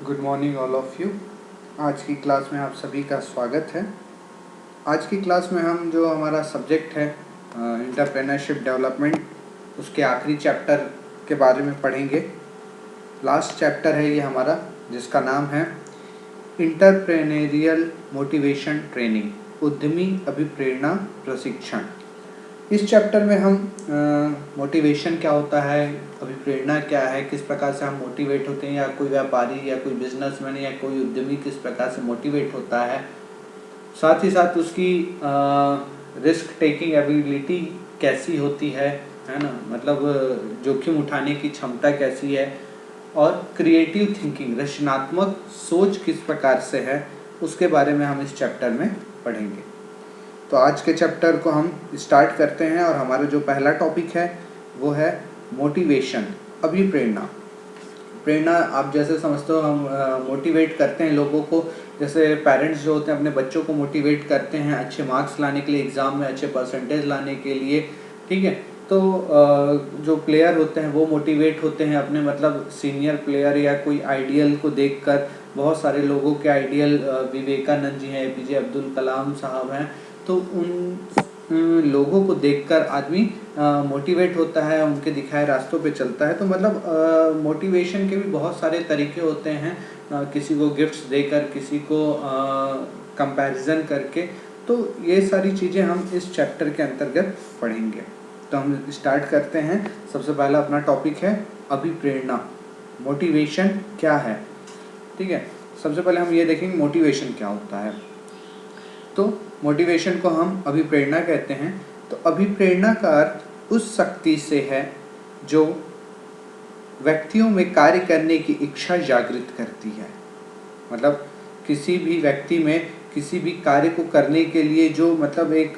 Good morning all of you. आज की class में आप सभी का स्वागत है। आज की क्लास में हम जो हमारा सब्जेक्ट है एंटरप्रेन्योरशिप डेवलपमेंट, उसके आखिरी चैप्टर के बारे में पढ़ेंगे। लास्ट चैप्टर है ये हमारा, जिसका नाम है एंटरप्रेन्योरियल मोटिवेशन ट्रेनिंग, उद्यमी अभिप्रेरणा प्रशिक्षण। इस चैप्टर में हम मोटिवेशन क्या होता है, अभिप्रेरणा क्या है, किस प्रकार से हम मोटिवेट होते हैं, या कोई व्यापारी या कोई बिजनेसमैन या कोई उद्यमी किस प्रकार से मोटिवेट होता है, साथ ही साथ उसकी रिस्क टेकिंग एबिलिटी कैसी होती है ना, मतलब जोखिम उठाने की क्षमता कैसी है, और क्रिएटिव थिंकिंग, रचनात्मक सोच किस प्रकार से है, उसके बारे में हम इस चैप्टर में पढ़ेंगे। तो आज के चैप्टर को हम स्टार्ट करते हैं और हमारा जो पहला टॉपिक है वो है मोटिवेशन, अभिप्रेरणा। प्रेरणा आप जैसे समझते हो, हम मोटिवेट करते हैं लोगों को, जैसे पेरेंट्स जो होते हैं अपने बच्चों को मोटिवेट करते हैं अच्छे मार्क्स लाने के लिए, एग्ज़ाम में अच्छे परसेंटेज लाने के लिए, ठीक है। तो जो प्लेयर होते हैं वो मोटिवेट होते हैं अपने, मतलब सीनियर प्लेयर या कोई आइडियल को देखकर। बहुत सारे लोगों के आइडियल विवेकानंद जी हैं, एपीजे अब्दुल कलाम साहब हैं। तो उन लोगों को देखकर आदमी मोटिवेट होता है, उनके दिखाए रास्तों पे चलता है। तो मतलब मोटिवेशन के भी बहुत सारे तरीके होते हैं, किसी को गिफ्ट्स देकर, किसी को कंपैरिजन करके। तो ये सारी चीज़ें हम इस चैप्टर के अंतर्गत पढ़ेंगे। तो हम स्टार्ट करते हैं। सबसे पहला अपना टॉपिक है अभिप्रेरणा, मोटिवेशन क्या है, ठीक है। सबसे पहले हम ये देखेंगे मोटिवेशन क्या होता है। तो मोटिवेशन को हम अभिप्रेरणा कहते हैं। तो अभिप्रेरणा का अर्थ उस शक्ति से है जो व्यक्तियों में कार्य करने की इच्छा जागृत करती है। मतलब किसी भी व्यक्ति में किसी भी कार्य को करने के लिए जो मतलब एक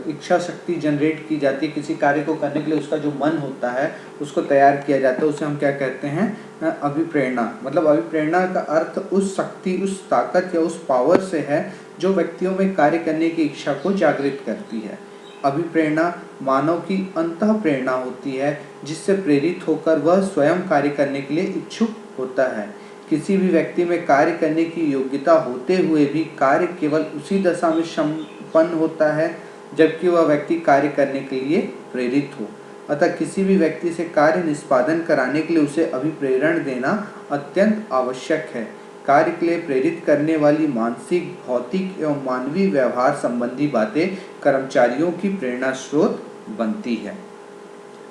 इच्छा शक्ति जनरेट की जाती है, किसी कार्य को करने के लिए उसका जो मन होता है उसको तैयार किया जाता है, उसे हम क्या कहते हैं, अभिप्रेरणा। मतलब अभिप्रेरणा का अर्थ उस शक्ति, उस ताकत या उस पावर से है जो व्यक्तियों में कार्य करने की इच्छा को जागृत करती है। अभिप्रेरणा मानव की अंतः प्रेरणा होती है, जिससे प्रेरित होकर वह स्वयं कार्य करने के लिए इच्छुक होता है। किसी भी व्यक्ति में कार्य करने की योग्यता होते हुए भी कार्य केवल उसी दशा में संपन्न होता है जबकि वह व्यक्ति कार्य करने के लिए प्रेरित हो। अतः किसी भी व्यक्ति से कार्य निष्पादन कराने के लिए उसे अभिप्रेरण देना अत्यंत आवश्यक है। कार्य के लिए प्रेरित करने वाली मानसिक, भौतिक एवं मानवीय व्यवहार संबंधी बातें कर्मचारियों की प्रेरणा स्रोत बनती है,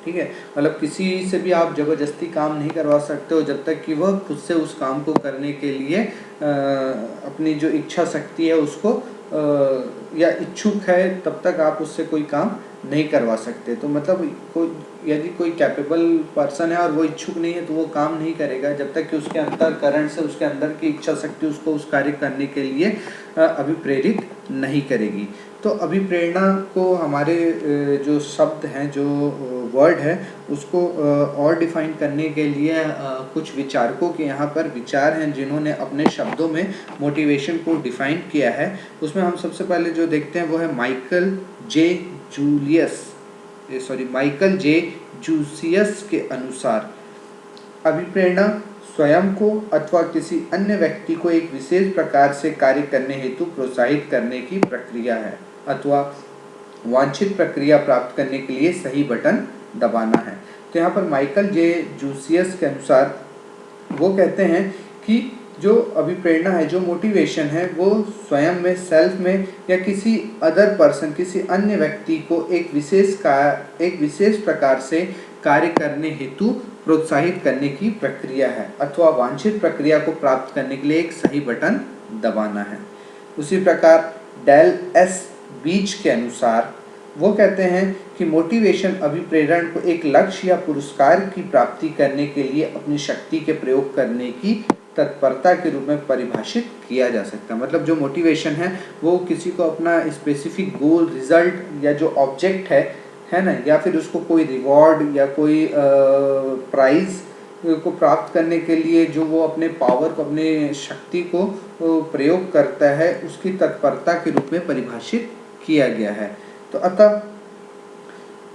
ठीक है। मतलब किसी से भी आप ज़बरदस्ती काम नहीं करवा सकते हो जब तक कि वह खुद से उस काम को करने के लिए अपनी जो इच्छा शक्ति है उसको या इच्छुक है, तब तक आप उससे कोई काम नहीं करवा सकते। तो मतलब यदि कोई कैपेबल पर्सन है और वो इच्छुक नहीं है तो वो काम नहीं करेगा जब तक कि उसके अंतःकरण से, उसके अंदर की इच्छा शक्ति उसको उस कार्य करने के लिए अभिप्रेरित नहीं करेगी। तो अभिप्रेरणा को हमारे जो शब्द हैं, जो वर्ड है, उसको और डिफाइन करने के लिए कुछ विचारकों के यहाँ पर विचार हैं जिन्होंने अपने शब्दों में मोटिवेशन को डिफाइन किया है। उसमें हम सबसे पहले जो देखते हैं वो है माइकल जे जूसियस के अनुसार अभिप्रेरणा स्वयं को अथवा किसी अन्य व्यक्ति को एक विशेष प्रकार से कार्य करने हेतु प्रोत्साहित करने की प्रक्रिया है अथवा वांछित प्रक्रिया प्राप्त करने के लिए सही बटन दबाना है। तो यहाँ पर माइकल जे जूसियस के अनुसार वो कहते हैं कि जो अभिप्रेरणा है, जो मोटिवेशन है, वो स्वयं में, सेल्फ में, या किसी अदर पर्सन, किसी अन्य व्यक्ति को एक विशेष प्रकार से कार्य करने हेतु प्रोत्साहित करने की प्रक्रिया है अथवा वांछित प्रक्रिया को प्राप्त करने के लिए एक सही बटन दबाना है। उसी प्रकार डेल एस बीच के अनुसार वो कहते हैं कि मोटिवेशन अभिप्रेरण को एक लक्ष्य या पुरस्कार की प्राप्ति करने के लिए अपनी शक्ति के प्रयोग करने की तत्परता के रूप में परिभाषित किया जा सकता है। मतलब जो मोटिवेशन है वो किसी को अपना स्पेसिफिक गोल, रिजल्ट या जो ऑब्जेक्ट है ना, या फिर उसको कोई रिवॉर्ड या कोई प्राइज को प्राप्त करने के लिए जो वो अपने पावर को, अपने शक्ति को प्रयोग करता है, उसकी तत्परता के रूप में परिभाषित किया गया है। तो अतः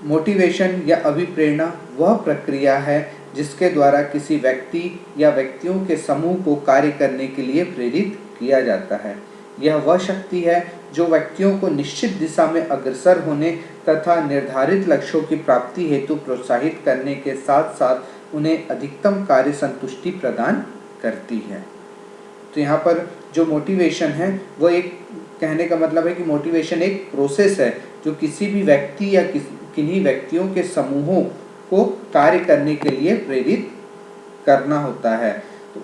मोटिवेशन या अभिप्रेरणा वह प्रक्रिया है जिसके द्वारा किसी व्यक्ति या व्यक्तियों के समूह को कार्य करने के लिए प्रेरित किया जाता है। यह वह शक्ति है जो व्यक्तियों को निश्चित दिशा में अग्रसर होने तथा निर्धारित लक्ष्यों की प्राप्ति हेतु प्रोत्साहित करने के साथ साथ उन्हें अधिकतम कार्य संतुष्टि प्रदान करती है। तो यहाँ पर जो मोटिवेशन है वो एक, कहने का मतलब है कि मोटिवेशन एक प्रोसेस है जो किसी भी व्यक्ति या किन्हीं व्यक्तियों के समूहों को कार्य करने के लिए प्रेरित करना होता है। तो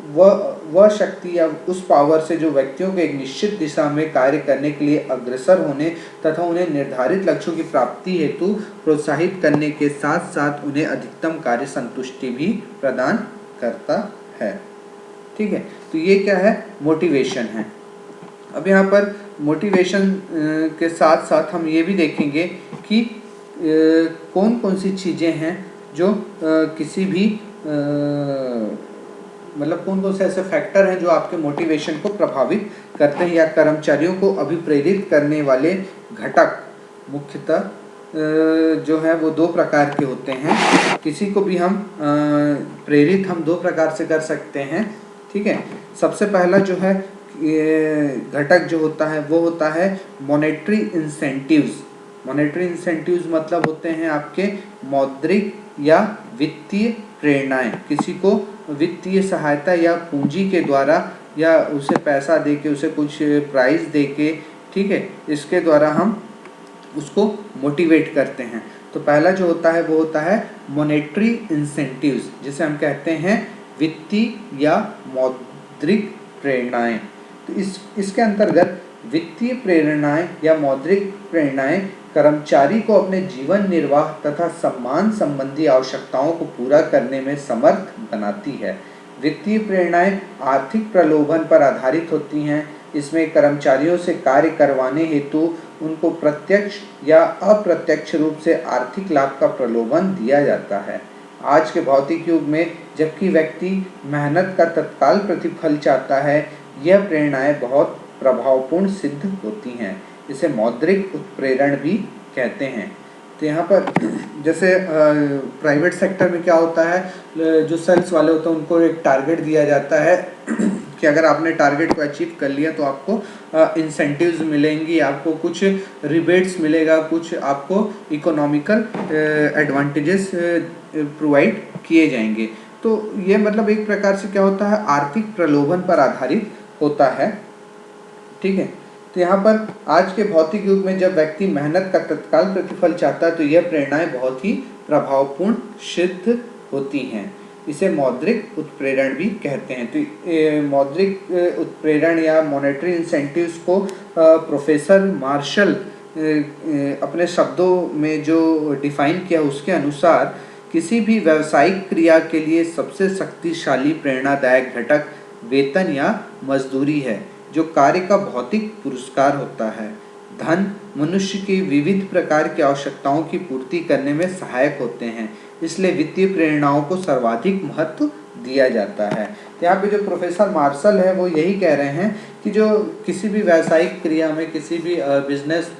वह शक्ति या उस पावर से जो व्यक्तियों को एक निश्चित दिशा में कार्य करने के लिए अग्रसर होने तथा उन्हें निर्धारित लक्ष्यों की प्राप्ति हेतु प्रोत्साहित करने के साथ साथ उन्हें अधिकतम कार्य संतुष्टि भी प्रदान करता है। ठीक है, तो ये क्या है, मोटिवेशन है। अब यहाँ पर मोटिवेशन के साथ साथ हम ये भी देखेंगे कि कौन कौन सी चीज़ें हैं जो किसी भी मतलब कौन कौन से ऐसे फैक्टर हैं जो आपके मोटिवेशन को प्रभावित करते हैं, या कर्मचारियों को अभिप्रेरित करने वाले घटक मुख्यतः जो है वो दो प्रकार के होते हैं। किसी को भी हम प्रेरित हम दो प्रकार से कर सकते हैं। ठीक है, सबसे पहला जो है घटक जो होता है वो होता है मॉनेटरी इंसेंटिव्स। मॉनेटरी इंसेंटिव्स मतलब होते हैं आपके मौद्रिक या वित्तीय प्रेरणाएं। किसी को वित्तीय सहायता या पूंजी के द्वारा या उसे पैसा दे के, उसे कुछ प्राइस दे के, ठीक है, इसके द्वारा हम उसको मोटिवेट करते हैं। तो पहला जो होता है वो होता है मॉनेटरी इंसेंटिव्स, जिसे हम कहते हैं वित्तीय या मौद्रिक प्रेरणाएं। तो इसके अंतर्गत वित्तीय प्रेरणाएं या मौद्रिक प्रेरणाएं कर्मचारी को अपने जीवन निर्वाह तथा सम्मान संबंधी आवश्यकताओं को पूरा करने में समर्थ बनाती है। वित्तीय प्रेरणाएं आर्थिक प्रलोभन पर आधारित होती हैं। इसमें कर्मचारियों से कार्य करवाने हेतु उनको प्रत्यक्ष या अप्रत्यक्ष रूप से आर्थिक लाभ का प्रलोभन दिया जाता है। आज के भौतिक युग में जबकि व्यक्ति मेहनत का तत्काल प्रतिफल चाहता है, यह प्रेरणाएं बहुत प्रभावपूर्ण सिद्ध होती हैं। इसे मौद्रिक उत्प्रेरण भी कहते हैं। तो यहाँ पर जैसे प्राइवेट सेक्टर में क्या होता है, जो सेल्स वाले होते हैं उनको एक टारगेट दिया जाता है कि अगर आपने टारगेट को अचीव कर लिया तो आपको इंसेंटिव्स मिलेंगी, आपको कुछ रिबेट्स मिलेगा, कुछ आपको इकोनॉमिकल एडवांटेजेस प्रोवाइड किए जाएंगे। तो ये मतलब एक प्रकार से क्या होता है, आर्थिक प्रलोभन पर आधारित होता है। ठीक है, तो यहाँ पर आज के भौतिक युग में जब व्यक्ति मेहनत का तत्काल प्रतिफल चाहता है तो यह प्रेरणाएं बहुत ही प्रभावपूर्ण सिद्ध होती हैं। इसे मौद्रिक उत्प्रेरण भी कहते हैं। तो मौद्रिक उत्प्रेरण या मॉनेटरी इंसेंटिव्स को प्रोफेसर मार्शल अपने शब्दों में जो डिफाइन किया उसके अनुसार किसी भी व्यावसायिक क्रिया के लिए सबसे शक्तिशाली प्रेरणादायक घटक वेतन या मजदूरी है, जो कार्य का भौतिक पुरस्कार होता है। धन मनुष्य की विविध प्रकार की आवश्यकताओं की पूर्ति करने में सहायक होते हैं, इसलिए वित्तीय प्रेरणाओं को सर्वाधिक महत्व दिया जाता है। तो यहाँ पे जो प्रोफेसर मार्शल है वो यही कह रहे हैं कि जो किसी भी व्यावसायिक क्रिया में, किसी भी बिजनेस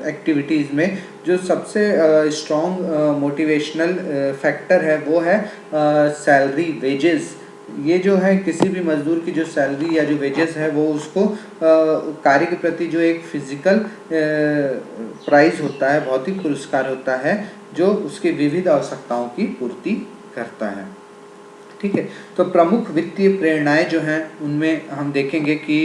एक्टिविटीज़ में जो सबसे स्ट्रॉन्ग मोटिवेशनल फैक्टर है वो है सैलरी, वेजेस। ये जो है किसी भी मजदूर की जो सैलरी या जो वेजेस है वो उसको कार्य के प्रति जो एक फिजिकल प्राइज होता है, भौतिक पुरस्कार होता है, जो उसकी विविध आवश्यकताओं की पूर्ति करता है। ठीक है, तो प्रमुख वित्तीय प्रेरणाएं जो हैं उनमें हम देखेंगे कि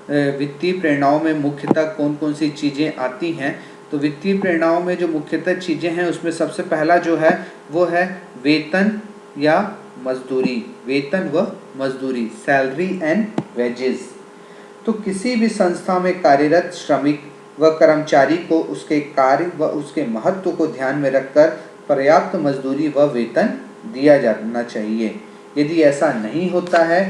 वित्तीय प्रेरणाओं में मुख्यतः कौन कौन सी चीज़ें आती हैं। तो वित्तीय प्रेरणाओं में जो मुख्यतः चीज़ें हैं उसमें सबसे पहला जो है वो है वेतन या मजदूरी। वेतन व मजदूरी, सैलरी एंड वेजेस। तो किसी भी संस्था में कार्यरत श्रमिक व कर्मचारी को उसके कार्य व उसके महत्व को ध्यान में रखकर पर्याप्त मजदूरी व वेतन दिया जाना चाहिए। यदि ऐसा नहीं होता है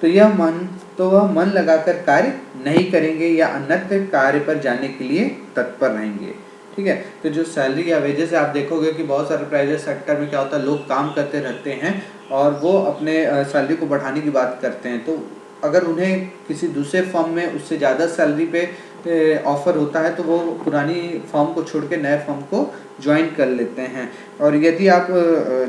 तो वह मन लगाकर कार्य नहीं करेंगे या अन्यत्र कार्य पर जाने के लिए तत्पर रहेंगे। ठीक है, तो जो सैलरी या वेजेस है, आप देखोगे कि बहुत सारे प्राइवेट सेक्टर में क्या होता है, लोग काम करते रहते हैं और वो अपने सैलरी को बढ़ाने की बात करते हैं। तो अगर उन्हें किसी दूसरे फर्म में उससे ज़्यादा सैलरी पे ऑफर होता है तो वो पुरानी फर्म को छोड़ के नए फर्म को ज्वाइन कर लेते हैं। और यदि आप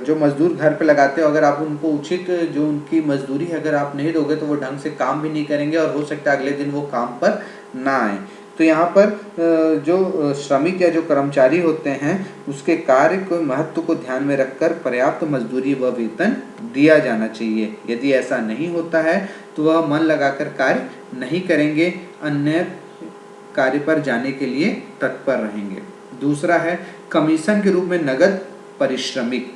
जो मज़दूर घर पे लगाते हो, अगर आप उनको उचित जो उनकी मजदूरी है अगर आप नहीं दोगे तो वो ढंग से काम भी नहीं करेंगे और हो सकता है अगले दिन वो काम पर ना आए। तो यहाँ पर जो श्रमिक या जो कर्मचारी होते हैं उसके कार्य को महत्व को ध्यान में रखकर पर्याप्त मजदूरी व वेतन दिया जाना चाहिए। यदि ऐसा नहीं होता है तो वह मन लगाकर कार्य नहीं करेंगे, अन्य कार्य पर जाने के लिए तत्पर रहेंगे। दूसरा है कमीशन के रूप में नगद पारिश्रमिक।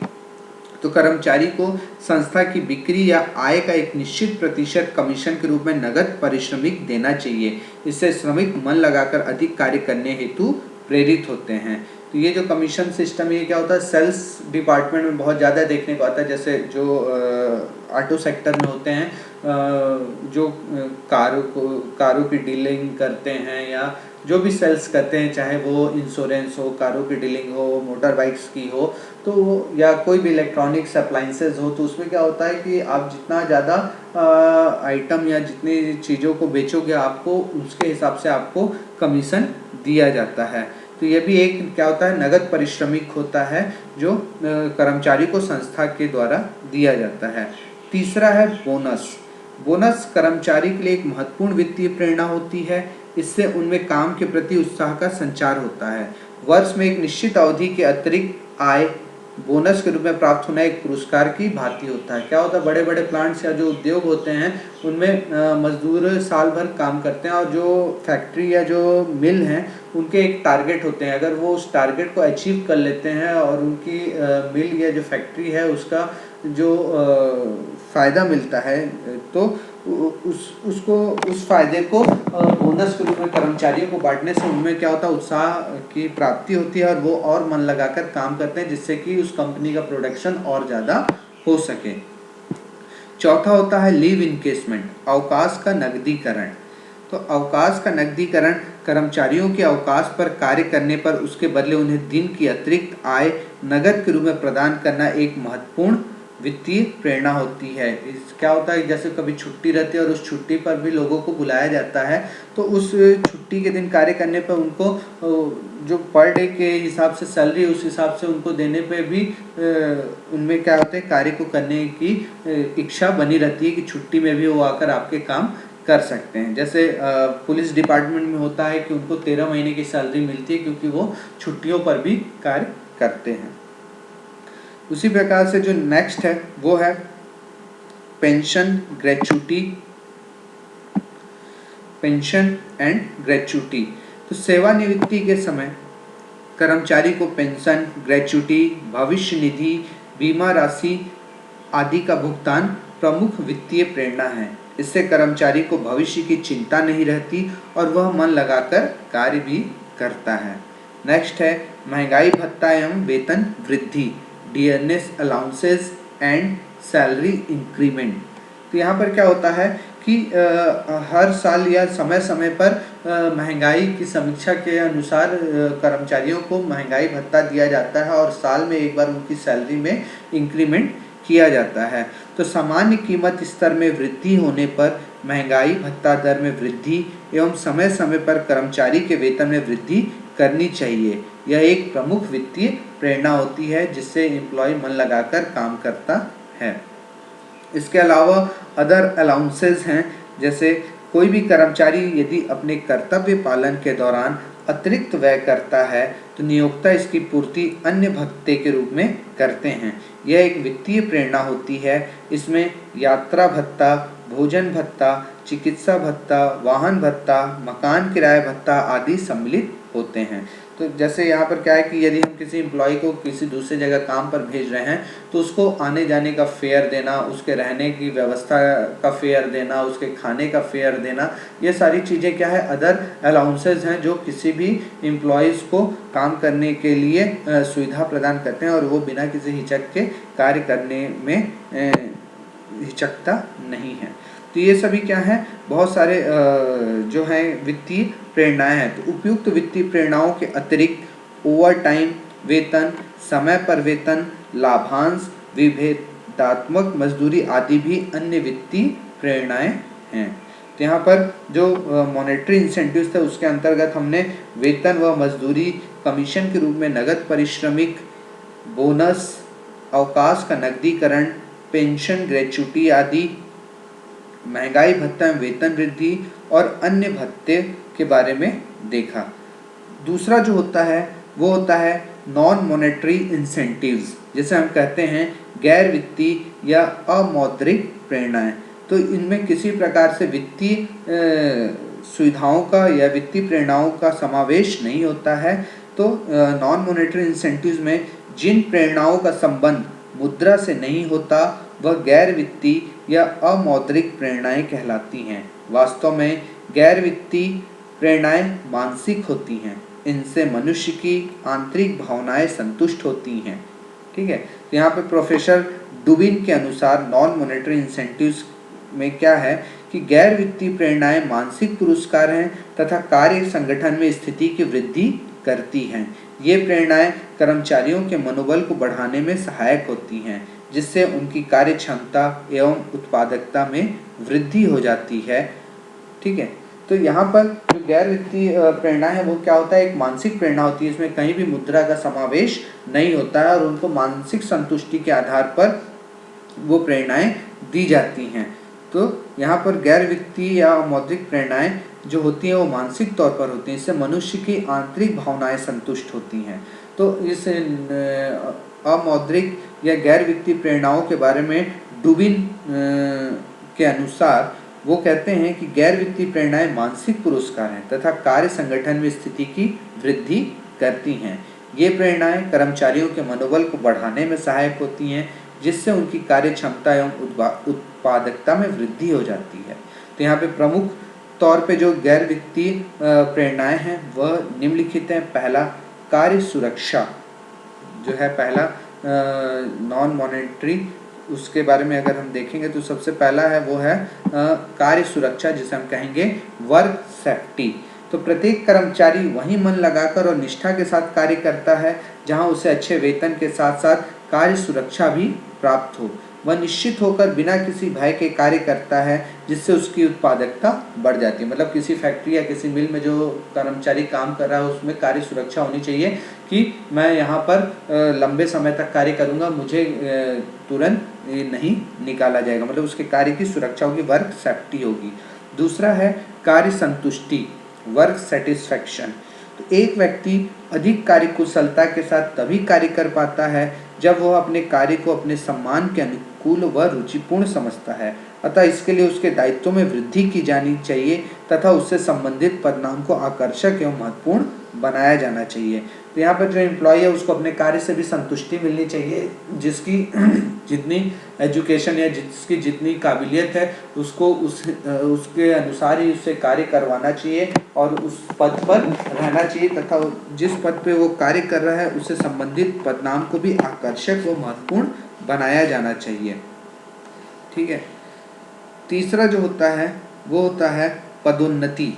तो कर्मचारी को संस्था की बिक्री या आय का एक निश्चित प्रतिशत कमीशन के रूप में नगद पारिश्रमिक देना चाहिए। इससे श्रमिक मन लगाकर अधिक कार्य करने हेतु प्रेरित होते हैं। तो ये जो कमीशन सिस्टम ये क्या होता है, सेल्स डिपार्टमेंट में बहुत ज़्यादा देखने को आता है। जैसे जो ऑटो सेक्टर में होते हैं, जो कारों की डीलिंग करते हैं या जो भी सेल्स करते हैं, चाहे वो इंश्योरेंस हो, कारों की डीलिंग हो, मोटर बाइक्स की हो, तो या कोई भी इलेक्ट्रॉनिक्स अप्लाइंसेस हो, तो उसमें क्या होता है कि आप जितना ज़्यादा आइटम या जितनी चीज़ों को बेचोगे आपको उसके हिसाब से आपको कमीशन दिया जाता है। तो ये भी एक क्या होता है, नगद पारिश्रमिक होता है जो कर्मचारी को संस्था के द्वारा दिया जाता है। तीसरा है बोनस। बोनस कर्मचारी के लिए एक महत्वपूर्ण वित्तीय प्रेरणा होती है। इससे उनमें काम के प्रति उत्साह का संचार होता है। वर्ष में एक निश्चित अवधि के अतिरिक्त आय बोनस के रूप में प्राप्त होना एक पुरस्कार की भांति होता है। क्या होता है, बड़े बड़े प्लांट्स या जो उद्योग होते हैं उनमें मजदूर साल भर काम करते हैं और जो फैक्ट्री या जो मिल हैं उनके एक टारगेट होते हैं। अगर वो उस टारगेट को अचीव कर लेते हैं और उनकी मिल या जो फैक्ट्री है उसका जो फ़ायदा मिलता है तो उस फायदे को बोनस के रूप में कर्मचारियों को बांटने से उनमें क्या होता है, उत्साह की प्राप्ति होती है और वो और मन लगाकर काम करते हैं जिससे कि उस कंपनी का प्रोडक्शन और ज़्यादा हो सके। चौथा होता है लीव इनकेसमेंट, अवकाश का नकदीकरण। तो अवकाश का नकदीकरण कर्मचारियों के अवकाश पर कार्य करने पर उसके बदले उन्हें दिन की अतिरिक्त आय नगद के रूप में प्रदान करना एक महत्वपूर्ण वित्तीय प्रेरणा होती है। इस क्या होता है, जैसे कभी छुट्टी रहती है और उस छुट्टी पर भी लोगों को बुलाया जाता है तो उस छुट्टी के दिन कार्य करने पर उनको जो पर डे के हिसाब से सैलरी उस हिसाब से उनको देने पे भी उनमें क्या होता है, कार्य को करने की इच्छा बनी रहती है कि छुट्टी में भी वो आकर आपके काम कर सकते हैं। जैसे पुलिस डिपार्टमेंट में होता है कि उनको 13 महीने की सैलरी मिलती है क्योंकि वो छुट्टियों पर भी कार्य करते हैं। उसी प्रकार से जो नेक्स्ट है वो है pension gratuity, pension and gratuity. तो सेवानिवृत्ति के समय कर्मचारी को पेंशन, ग्रेच्युटी, भविष्य निधि, बीमा राशि आदि का भुगतान प्रमुख वित्तीय प्रेरणा है। इससे कर्मचारी को भविष्य की चिंता नहीं रहती और वह मन लगाकर कार्य भी करता है। नेक्स्ट है महंगाई भत्ता एवं वेतन वृद्धि, dearness allowances and salary increment. तो यहाँ पर क्या होता है कि हर साल या समय समय पर महंगाई की समीक्षा के अनुसार कर्मचारियों को महंगाई भत्ता दिया जाता है और साल में एक बार उनकी सैलरी में इंक्रीमेंट किया जाता है। तो सामान्य कीमत स्तर में वृद्धि होने पर महंगाई भत्ता दर में वृद्धि एवं समय समय पर कर्मचारी के वेतन में वृद्धि करनी चाहिए। यह एक प्रमुख वित्तीय प्रेरणा होती है जिससे एम्प्लॉय मन लगाकर काम करता है। इसके अलावा अदर अलाउंसेस हैं, जैसे कोई भी कर्मचारी यदि अपने कर्तव्य पालन के दौरान अतिरिक्त व्यय करता है तो नियोक्ता इसकी पूर्ति अन्य भत्ते के रूप में करते हैं। यह एक वित्तीय प्रेरणा होती है। इसमें यात्रा भत्ता, भोजन भत्ता, चिकित्सा भत्ता, वाहन भत्ता, मकान किराया भत्ता आदि सम्मिलित होते हैं। तो जैसे यहाँ पर क्या है कि यदि हम किसी एम्प्लॉय को किसी दूसरी जगह काम पर भेज रहे हैं तो उसको आने जाने का फेयर देना, उसके रहने की व्यवस्था का फेयर देना, उसके खाने का फेयर देना, ये सारी चीज़ें क्या है, अदर अलाउंसेस हैं जो किसी भी एम्प्लॉयज़ को काम करने के लिए सुविधा प्रदान करते हैं और वो बिना किसी हिचक के कार्य करने में हिचकता नहीं है। तो ये सभी क्या है, बहुत सारे जो हैं वित्तीय प्रेरणाएं हैं। तो उपयुक्त वित्तीय प्रेरणाओं के अतिरिक्त ओवर टाइम वेतन, समय पर वेतन, लाभांश, विभेदात्मक मजदूरी आदि भी अन्य वित्तीय प्रेरणाएं हैं। तो यहाँ पर जो मॉनेटरी इंसेंटिव्स थे उसके अंतर्गत हमने वेतन व मजदूरी, कमीशन के रूप में नगद पारिश्रमिक, बोनस, अवकाश का नकदीकरण, पेंशन, ग्रेच्युटी आदि, महंगाई भत्ता एवं वेतन वृद्धि और अन्य भत्ते के बारे में देखा। दूसरा जो होता है वो होता है नॉन मॉनेटरी इंसेंटिव्स, जैसे हम कहते हैं गैर वित्तीय या अमौद्रिक प्रेरणाएं। तो इनमें किसी प्रकार से वित्तीय सुविधाओं का या वित्तीय प्रेरणाओं का समावेश नहीं होता है। तो नॉन मॉनेटरी इंसेंटिव्स में जिन प्रेरणाओं का संबंध मुद्रा से नहीं होता वह गैर वित्तीय या अमौद्रिक प्रेरणाएं कहलाती हैं। वास्तव में गैर वित्तीय प्रेरणाएं मानसिक होती हैं, इनसे मनुष्य की आंतरिक भावनाएं संतुष्ट होती हैं। ठीक है, तो यहाँ पे प्रोफेसर डुबिन के अनुसार नॉन मॉनेटरी इंसेंटिव्स में क्या है कि गैर वित्तीय प्रेरणाएं मानसिक पुरस्कार हैं तथा कार्य संगठन में स्थिति की वृद्धि करती हैं। ये प्रेरणाएं कर्मचारियों के मनोबल को बढ़ाने में सहायक होती हैं, जिससे उनकी कार्य क्षमता एवं उत्पादकता में वृद्धि हो जाती है। ठीक है, तो यहाँ पर जो गैर वित्तीय प्रेरणा है वो क्या होता है, एक मानसिक प्रेरणा होती है। इसमें कहीं भी मुद्रा का समावेश नहीं होता है और उनको मानसिक संतुष्टि के आधार पर वो प्रेरणाएं दी जाती हैं। तो यहाँ पर गैर वित्तीय या मौद्रिक प्रेरणाएं जो होती हैं वो मानसिक तौर पर होती हैं, इससे मनुष्य की आंतरिक भावनाएं संतुष्ट होती हैं। तो इस अमौद्रिक या गैर वित्तीय प्रेरणाओं के बारे में डुबिन के अनुसार वो कहते हैं कि गैर वित्तीय प्रेरणाएं मानसिक पुरस्कार हैं तथा कार्य संगठन में स्थिति की वृद्धि करती हैं। ये प्रेरणाएं कर्मचारियों के मनोबल को बढ़ाने में सहायक होती हैं, जिससे उनकी कार्य क्षमता एवं उत्पादकता में वृद्धि हो जाती है। तो यहाँ पे प्रमुख तौर पे जो गैर वित्तीय प्रेरणाएं हैं वह निम्नलिखित हैं। पहला, कार्य सुरक्षा जो है पहला नॉन मॉनेटरी, उसके बारे में अगर हम देखेंगे तो सबसे पहला है वो है कार्य सुरक्षा, जिसे हम कहेंगे वर्क सेफ्टी। तो प्रत्येक कर्मचारी वही मन लगाकर और निष्ठा के साथ कार्य करता है जहां उसे अच्छे वेतन के साथ साथ कार्य सुरक्षा भी प्राप्त हो। वह निश्चित होकर बिना किसी भय के कार्य करता है, जिससे उसकी उत्पादकता बढ़ जाती है। मतलब किसी फैक्ट्री या किसी मिल में जो कर्मचारी काम कर रहा है उसमें कार्य सुरक्षा होनी चाहिए कि मैं यहाँ पर लंबे समय तक कार्य करूँगा, मुझे तुरंत नहीं निकाला जाएगा, मतलब उसके कार्य की सुरक्षा होगी, वर्क सेफ्टी होगी। दूसरा है कार्य संतुष्टि, वर्क सेटिस्फैक्शन। तो एक व्यक्ति अधिक कार्य कुशलता के साथ तभी कार्य कर पाता है जब वह अपने कार्य को अपने सम्मान के अनुकूल व रुचिपूर्ण समझता है। अतः इसके लिए उसके दायित्वों में वृद्धि की जानी चाहिए तथा उससे संबंधित परिणाम को आकर्षक एवं महत्वपूर्ण बनाया जाना चाहिए। तो यहाँ पर जो एम्प्लॉय है उसको अपने कार्य से भी संतुष्टि मिलनी चाहिए, जिसकी जितनी एजुकेशन या जिसकी जितनी काबिलियत है उसको उसके अनुसार ही उससे कार्य करवाना चाहिए और उस पद पर रहना चाहिए तथा जिस पद पे वो कार्य कर रहा है उससे संबंधित परिणाम को भी आकर्षक व महत्वपूर्ण बनाया जाना चाहिए। ठीक है, तीसरा जो होता है वो होता है पदोन्नति।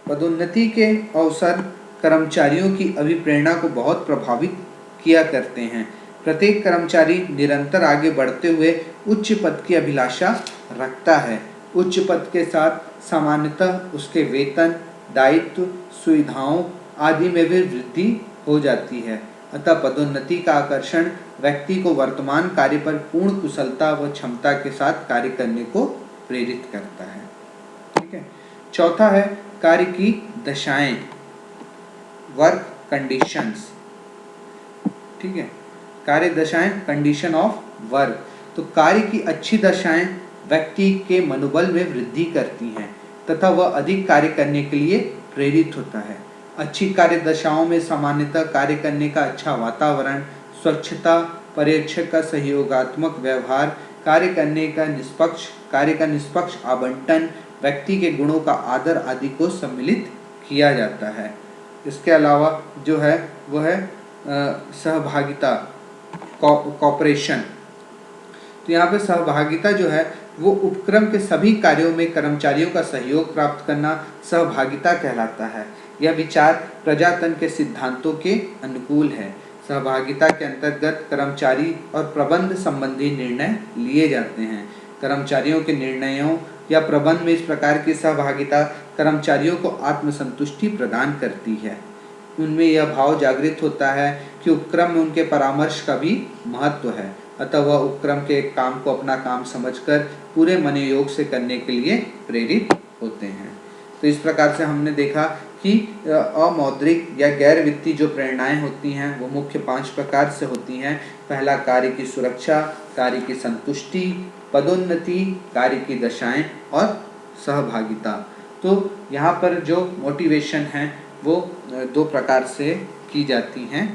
पदोन्नति के अवसर कर्मचारियों की अभिप्रेरणा को बहुत प्रभावित किया करते हैं। प्रत्येक कर्मचारी निरंतर आगे बढ़ते हुए उच्च पद की अभिलाषा रखता है। उच्च पद के साथ सामान्यतः उसके वेतन, दायित्व, सुविधाओं आदि में भी वृद्धि हो जाती है। अतः पदोन्नति का आकर्षण व्यक्ति को वर्तमान कार्य पर पूर्ण कुशलता व क्षमता के साथ कार्य करने को प्रेरित करता है। ठीक है, चौथा है कार्य की दशाएं, वर्क कंडीशंस। ठीक है, कार्य दशाएं, कंडीशन ऑफ वर्क। तो कार्य की अच्छी दशाएं व्यक्ति के मनोबल में वृद्धि करती हैं तथा वह अधिक कार्य करने के लिए प्रेरित होता है। अच्छी कार्य दशाओं में सामान्यतः कार्य करने का अच्छा वातावरण, स्वच्छता, पर्यवेक्षक का सहयोगात्मक व्यवहार, कार्य का निष्पक्ष आवंटन, व्यक्ति के गुणों का आदर आदि को सम्मिलित किया जाता है। इसके अलावा जो है वह है सहभागिता, कॉपरेशन। तो यहाँ पे सहभागिता जो है वो उपक्रम के सभी कार्यों में कर्मचारियों का सहयोग प्राप्त करना सहभागिता कहलाता है। यह विचार प्रजातंत्र के सिद्धांतों के अनुकूल है। सहभागिता के अंतर्गत कर्मचारी और प्रबंध संबंधी निर्णय लिए जाते हैं। कर्मचारियों के निर्णयों या प्रबंध में इस प्रकार की सहभागिता कर्मचारियों को आत्मसंतुष्टि प्रदान करती है। उनमें यह भाव जागृत होता है कि उपक्रम में उनके परामर्श का भी महत्व है, अतः वह उपक्रम के काम को अपना काम समझकर पूरे मनोयोग से करने के लिए प्रेरित होते हैं। तो इस प्रकार से हमने देखा कि अमौद्रिक या गैर वित्तीय जो प्रेरणाएं होती हैं वो मुख्य 5 प्रकार से होती हैं। पहला, कार्य की सुरक्षा, कार्य की संतुष्टि, पदोन्नति, कार्य की दशाएं और सहभागिता। तो यहाँ पर जो मोटिवेशन है वो 2 प्रकार से की जाती हैं,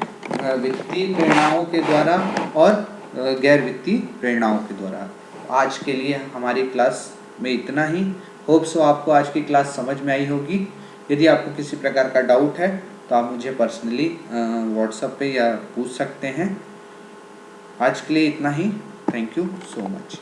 वित्तीय प्रेरणाओं के द्वारा और गैर वित्तीय प्रेरणाओं के द्वारा। आज के लिए हमारी क्लास में इतना ही। होप सो आपको आज की क्लास समझ में आई होगी। यदि आपको किसी प्रकार का डाउट है तो आप मुझे पर्सनली व्हाट्सएप पे या पूछ सकते हैं। आज के लिए इतना ही। Thank you so much.